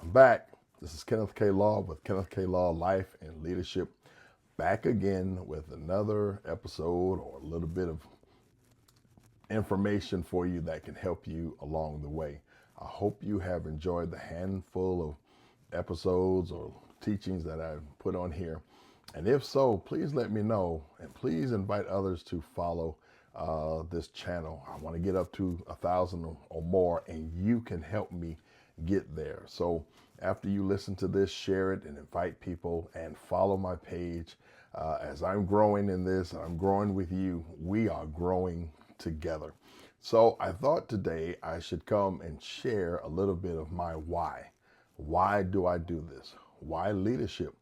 I'm back. This is Kenneth K. Law with Kenneth K. Law Life and Leadership. Back again with another episode or a little bit of information for you that can help you along the way. I hope you have enjoyed the handful of episodes or teachings that I've put on here. And if so, please let me know and please invite others to follow this channel. I want to get up to 1,000 or more, and you can help me get there. So after you listen to this, share it and invite people and follow my page. As I'm growing in this, I'm growing with you. We are growing together. So I thought today I should come and share a little bit of my why. Why do I do this? Why leadership?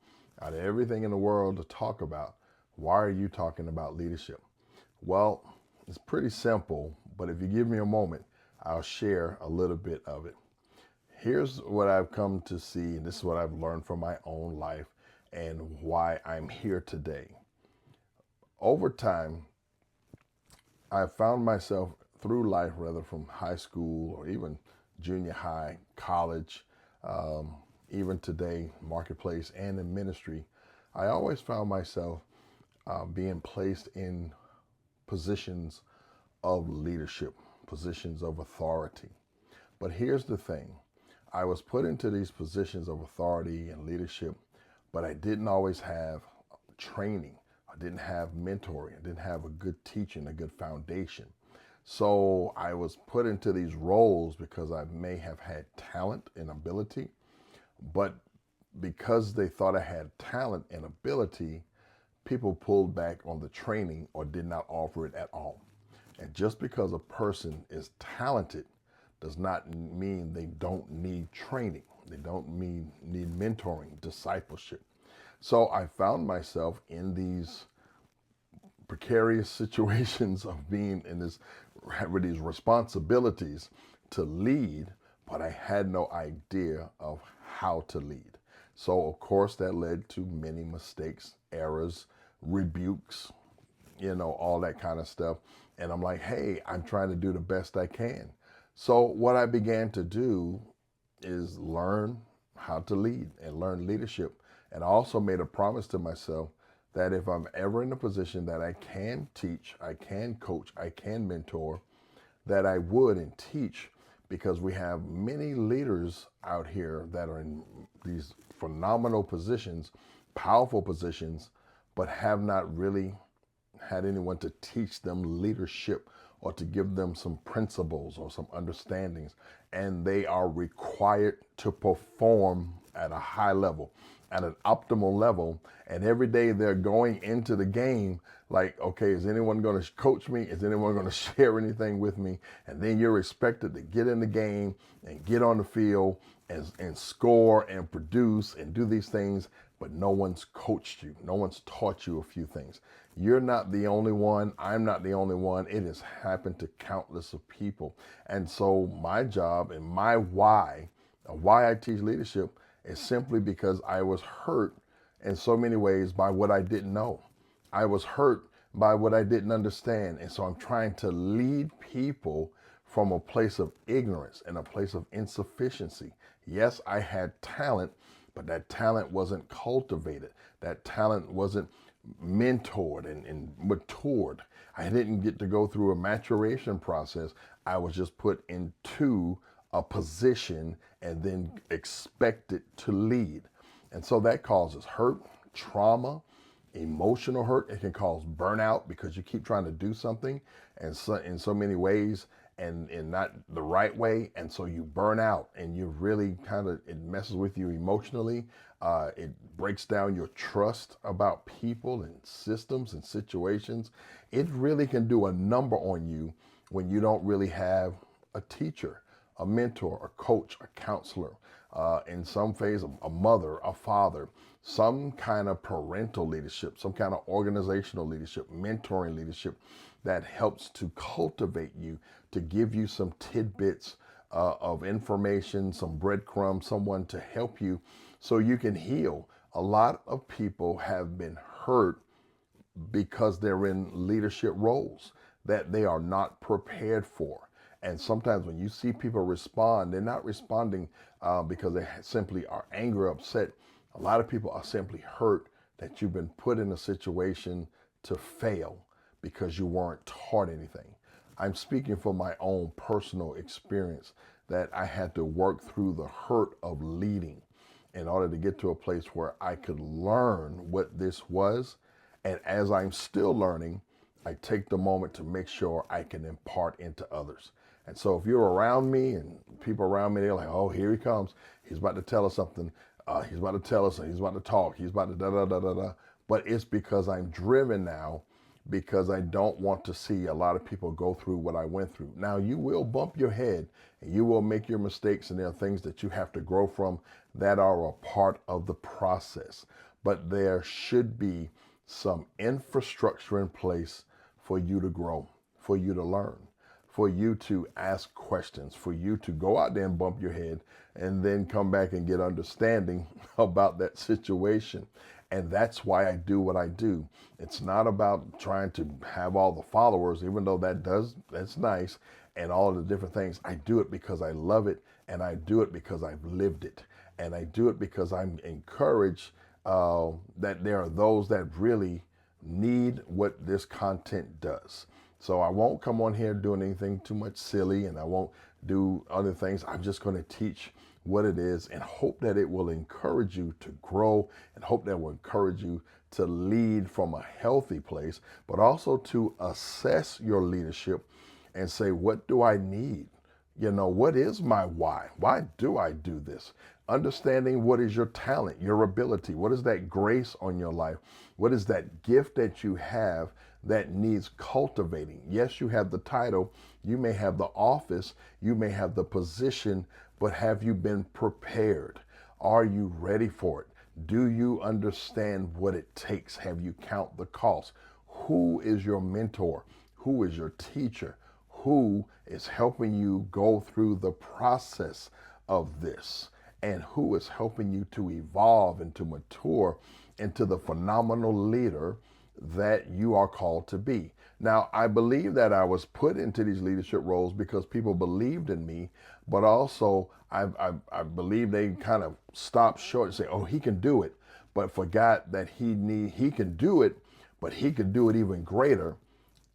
Out of everything in the world to talk about, why are you talking about leadership? Well, it's pretty simple, but if you give me a moment, I'll share a little bit of it. Here's what I've come to see, and this is what I've learned from my own life and why I'm here today. Over time, I've found myself through life, rather from high school or even junior high, college, even today, marketplace and in ministry, I always found myself being placed in positions of leadership, positions of authority. But here's the thing. I was put into these positions of authority and leadership, but I didn't always have training. I didn't have mentoring. I didn't have a good teaching, a good foundation. So I was put into these roles because I may have had talent and ability, but because they thought I had talent and ability, people pulled back on the training or did not offer it at all. And just because a person is talented does not mean they don't need training. They don't need mentoring, discipleship. So I found myself in these precarious situations of being in this with these responsibilities to lead, but I had no idea of how to lead. So of course that led to many mistakes, errors, rebukes, all that kind of stuff. And I'm like, hey, I'm trying to do the best I can. So what I began to do is learn how to lead and learn leadership. And I also made a promise to myself that if I'm ever in a position that I can teach, I can coach, I can mentor, that I would and teach, because we have many leaders out here that are in these phenomenal positions, powerful positions, but have not really had anyone to teach them leadership or to give them some principles or some understandings. And they are required to perform at a high level, at an optimal level. And every day they're going into the game like, okay, is anyone going to coach me? Is anyone going to share anything with me? And then you're expected to get in the game and get on the field and score and produce and do these things, but no one's coached you. No one's taught you a few things. You're not the only one. I'm not the only one. It has happened to countless of people. And so my job and my why I teach leadership is simply because I was hurt in so many ways by what I didn't know. I was hurt by what I didn't understand. And so I'm trying to lead people from a place of ignorance and a place of insufficiency. Yes, I had talent, but that talent wasn't cultivated. That talent wasn't mentored and matured. I didn't get to go through a maturation process. I was just put into a position and then expected to lead. And so that causes hurt, trauma, emotional hurt. It can cause burnout because you keep trying to do something and so in so many ways and in not the right way, and so you burn out and you really it messes with you emotionally. It breaks down your trust about people and systems and situations. It really can do a number on you when you don't really have a teacher, a mentor, a coach, a counselor, in some phase, a mother, a father, some kind of parental leadership, some kind of organizational leadership, mentoring leadership that helps to cultivate you, to give you some tidbits of information, some breadcrumbs, someone to help you so you can heal. A lot of people have been hurt because they're in leadership roles that they are not prepared for. And sometimes when you see people respond, they're not responding because they simply are angry or upset. A lot of people are simply hurt that you've been put in a situation to fail because you weren't taught anything. I'm speaking from my own personal experience that I had to work through the hurt of leading in order to get to a place where I could learn what this was. And as I'm still learning, I take the moment to make sure I can impart into others. And so if you're around me and people around me, they're like, oh, here he comes. He's about to tell us something. He's about to tell us, he's about to talk. He's about to da da da da da. But it's because I'm driven now because I don't want to see a lot of people go through what I went through. Now, you will bump your head and you will make your mistakes, and there are things that you have to grow from that are a part of the process. But there should be some infrastructure in place for you to grow, for you to learn, for you to ask questions, for you to go out there and bump your head and then come back and get understanding about that situation. And that's why I do what I do. It's not about trying to have all the followers, even though that's nice, and all of the different things. I do it because I love it, and I do it because I've lived it. And I do it because I'm encouraged that there are those that really need what this content does. So I won't come on here doing anything too much silly, and I won't do other things. I'm just going to teach what it is and hope that it will encourage you to grow, and hope that it will encourage you to lead from a healthy place, but also to assess your leadership and say, what do I need? You know, what is my why? Why do I do this? Understanding what is your talent, your ability, what is that grace on your life? What is that gift that you have that needs cultivating? Yes, you have the title, you may have the office, you may have the position, but have you been prepared? Are you ready for it? Do you understand what it takes? Have you count the cost? Who is your mentor? Who is your teacher? Who is helping you go through the process of this? And who is helping you to evolve and to mature into the phenomenal leader that you are called to be? Now, I believe that I was put into these leadership roles because people believed in me, but also I believe they kind of stopped short and say, oh, he can do it, but forgot that he can do it, but he can do it even greater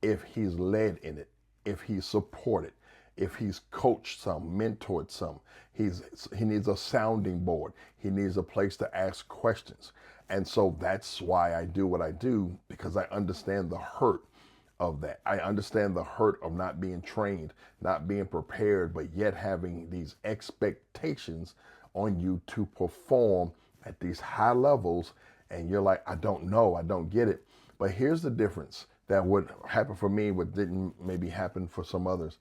if he's led in it, if he's supported, if he's coached some, mentored some. He needs a sounding board. He needs a place to ask questions. And so that's why I do what I do, because I understand the hurt of that. I understand the hurt of not being trained, not being prepared, but yet having these expectations on you to perform at these high levels. And you're like, I don't know, I don't get it. But here's the difference that would happen for me, but didn't maybe happen for some others.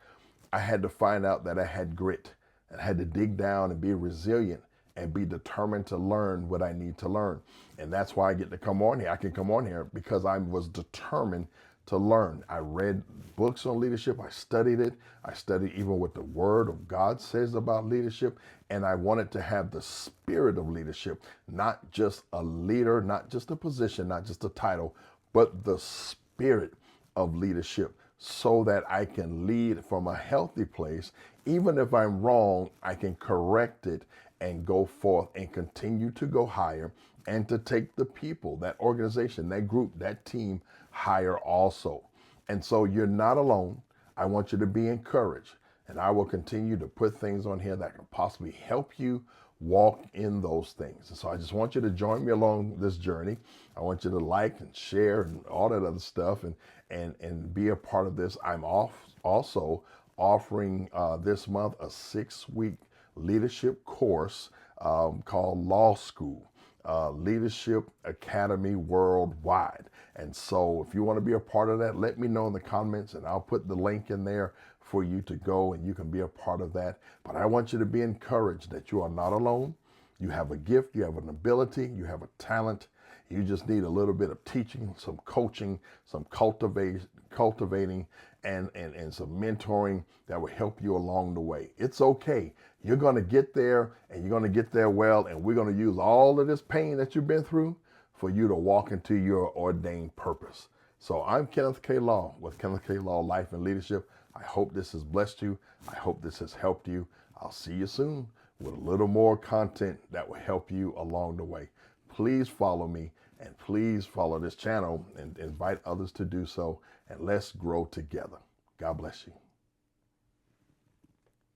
I had to find out that I had grit, and I had to dig down and be resilient and be determined to learn what I need to learn. And that's why I get to come on here. I can come on here because I was determined to learn. I read books on leadership. I studied it. I studied even what the Word of God says about leadership. And I wanted to have the spirit of leadership, not just a leader, not just a position, not just a title, but the spirit of leadership, so that I can lead from a healthy place. Even if I'm wrong, I can correct it and go forth and continue to go higher, and to take the people, that organization, that group, that team higher also. And so you're not alone. I want you to be encouraged, and I will continue to put things on here that can possibly help you walk in those things. And so I just want you to join me along this journey. I want you to like and share and all that other stuff, and be a part of this. I'm also offering this month a 6-week leadership course called Law School, Leadership Academy Worldwide. And so if you want to be a part of that, let me know in the comments, and I'll put the link in there for you to go, and you can be a part of that. But I want you to be encouraged that you are not alone. You have a gift, you have an ability, you have a talent. You just need a little bit of teaching, some coaching, some cultivating, and some mentoring that will help you along the way. It's okay. You're going to get there, and you're going to get there well, and we're going to use all of this pain that you've been through for you to walk into your ordained purpose. So I'm Kenneth K. Law with Kenneth K. Law Life and Leadership. I hope this has blessed you. I hope this has helped you. I'll see you soon with a little more content that will help you along the way. Please follow me and please follow this channel and invite others to do so. And let's grow together. God bless you.